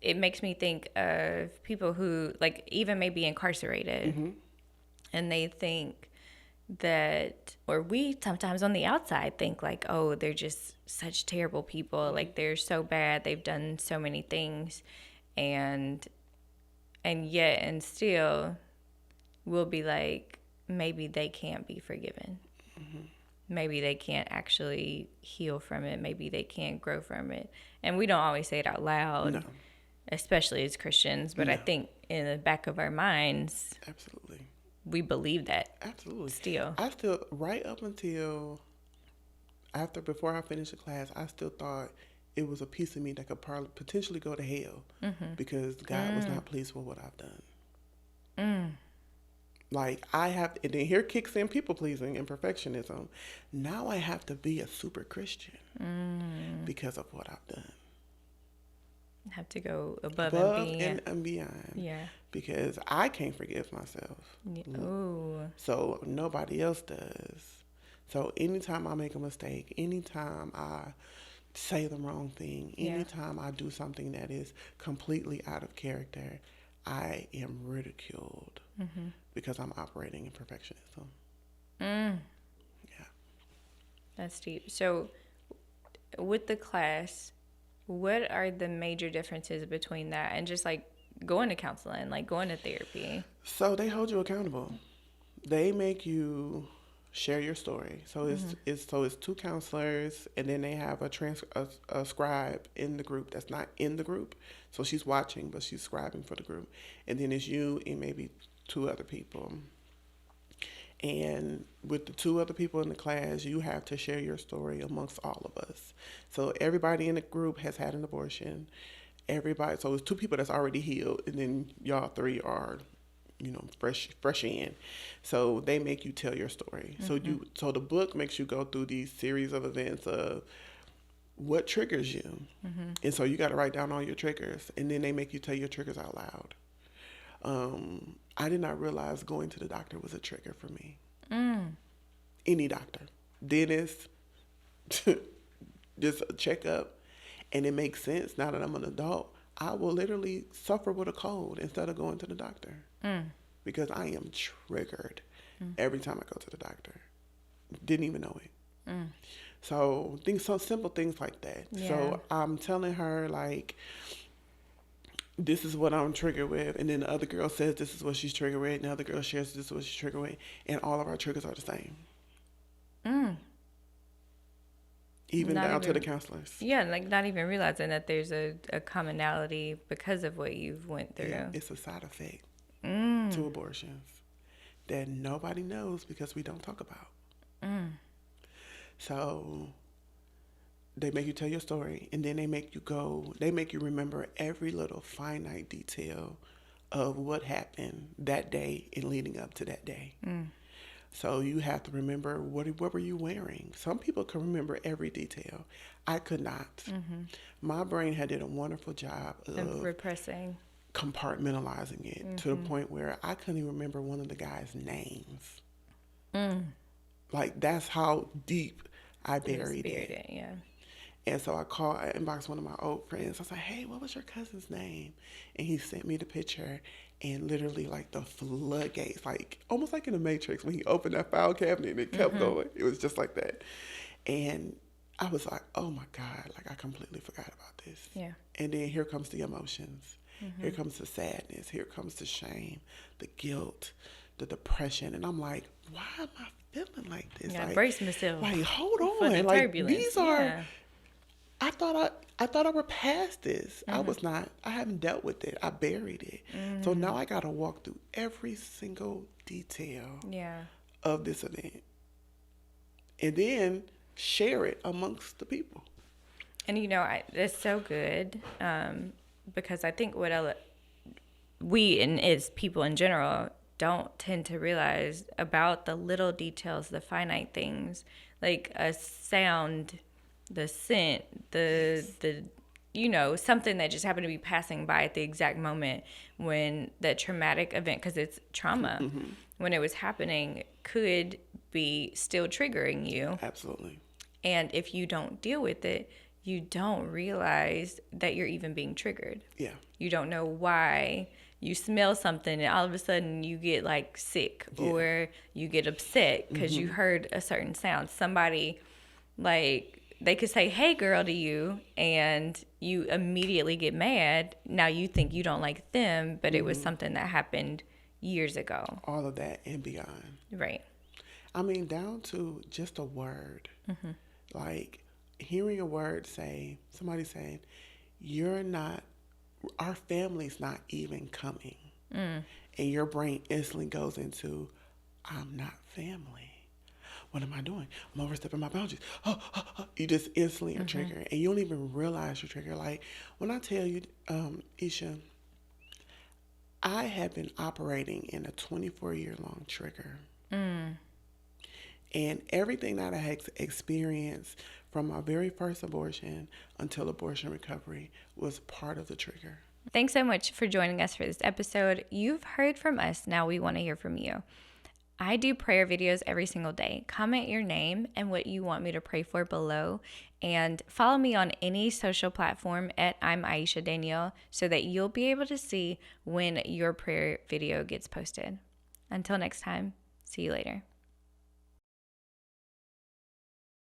it makes me think of people who, like, even maybe incarcerated, and they think that, or we sometimes on the outside think like, oh, they're just such terrible people, like they're so bad, they've done so many things, and yet and still we'll be like, maybe they can't be forgiven. Maybe they can't actually heal from it. Maybe they can't grow from it. And we don't always say it out loud, No. especially as Christians. But I No. think in the back of our minds, Absolutely. we believe that Absolutely. still. I still, right up until before I finished the class, I still thought it was a piece of me that could probably potentially go to hell because God was not pleased with what I've done. Like, I have, and then here kicks in people pleasing and perfectionism. Now I have to be a super Christian because of what I've done. Have to go above and Above beyond. and beyond. Yeah. Because I can't forgive myself. Ooh. So nobody else does. So anytime I make a mistake, anytime I say the wrong thing, anytime I do something that is completely out of character, I am ridiculed because I'm operating in perfectionism. Yeah. That's deep. So, with the class, what are the major differences between that and just like going to counseling, like going to therapy? So they hold you accountable. They make you share your story. So it's two counselors, and then they have a scribe in the group that's not in the group. So she's watching, but she's scribing for the group. And then it's you and maybe two other people. And with the two other people in the class, you have to share your story amongst all of us. So everybody in the group has had an abortion. Everybody, so it's two people that's already healed, and then y'all three are, fresh in. So they make you tell your story. So the book makes you go through these series of events of what triggers you, and so you got to write down all your triggers, and then they make you tell your triggers out loud. I did not realize going to the doctor was a trigger for me. Any doctor, dentist, just a checkup. And it makes sense now that I'm an adult. I will literally suffer with a cold instead of going to the doctor because I am triggered every time I go to the doctor. Didn't even know it. So simple things like that. Yeah. So I'm telling her, like, this is what I'm triggered with, and then the other girl says this is what she's triggered with, and the other girl shares this is what she's triggered with, and all of our triggers are the same. Even Not down to even- the counselors. Yeah, like not even realizing that there's a commonality because of what you've went through. Yeah, it's a side effect to abortions that nobody knows because we don't talk about. So they make you tell your story, and then they make you remember every little finite detail of what happened that day and leading up to that day. So you have to remember what were you wearing. Some people can remember every detail. I could not. My brain had did a wonderful job of repressing, compartmentalizing it to the point where I couldn't even remember one of the guys' names. Like, that's how deep I buried it. Yeah. And so I inboxed one of my old friends. I was like, hey, what was your cousin's name? And he sent me the picture, and literally, like, the floodgates, like almost like in the Matrix when he opened that file cabinet and it kept going. It was just like that. And I was like, oh my God, like, I completely forgot about this. Yeah. And then here comes the emotions. Here comes the sadness. Here comes the shame, the guilt, the depression. And I'm like, why am I feeling like this? Yeah, like, brace myself. Like, hold For the on. Like, turbulence. these are... Yeah. I thought I were past this. I was not. I haven't dealt with it. I buried it. So now I got to walk through every single detail of this event, and then share it amongst the people. And it's so good because I think we and as people in general don't tend to realize about the little details, the finite things, like a sound, the scent, the something that just happened to be passing by at the exact moment when that traumatic event, because it's trauma, when it was happening, could be still triggering you. Absolutely. And if you don't deal with it, you don't realize that you're even being triggered. Yeah. You don't know why you smell something and all of a sudden you get like sick, or you get upset because you heard a certain sound. Somebody, like, they could say, "Hey girl," to you, and you immediately get mad. Now you think you don't like them, but it was something that happened years ago. All of that and beyond. Right. I mean, down to just a word. Like hearing a word somebody saying, "You're not, our family's not even coming." And your brain instantly goes into, "I'm not family. What am I doing? I'm overstepping my boundaries." You just instantly are triggered, and you don't even realize you're triggered. Like when I tell you, Ieshia, I have been operating in a 24-year-long trigger. And everything that I had experienced from my very first abortion until abortion recovery was part of the trigger. Thanks so much for joining us for this episode. You've heard from us. Now we want to hear from you. I do prayer videos every single day. Comment your name and what you want me to pray for below, and follow me on any social platform at I'm Ieshia Danielle so that you'll be able to see when your prayer video gets posted. Until next time, see you later.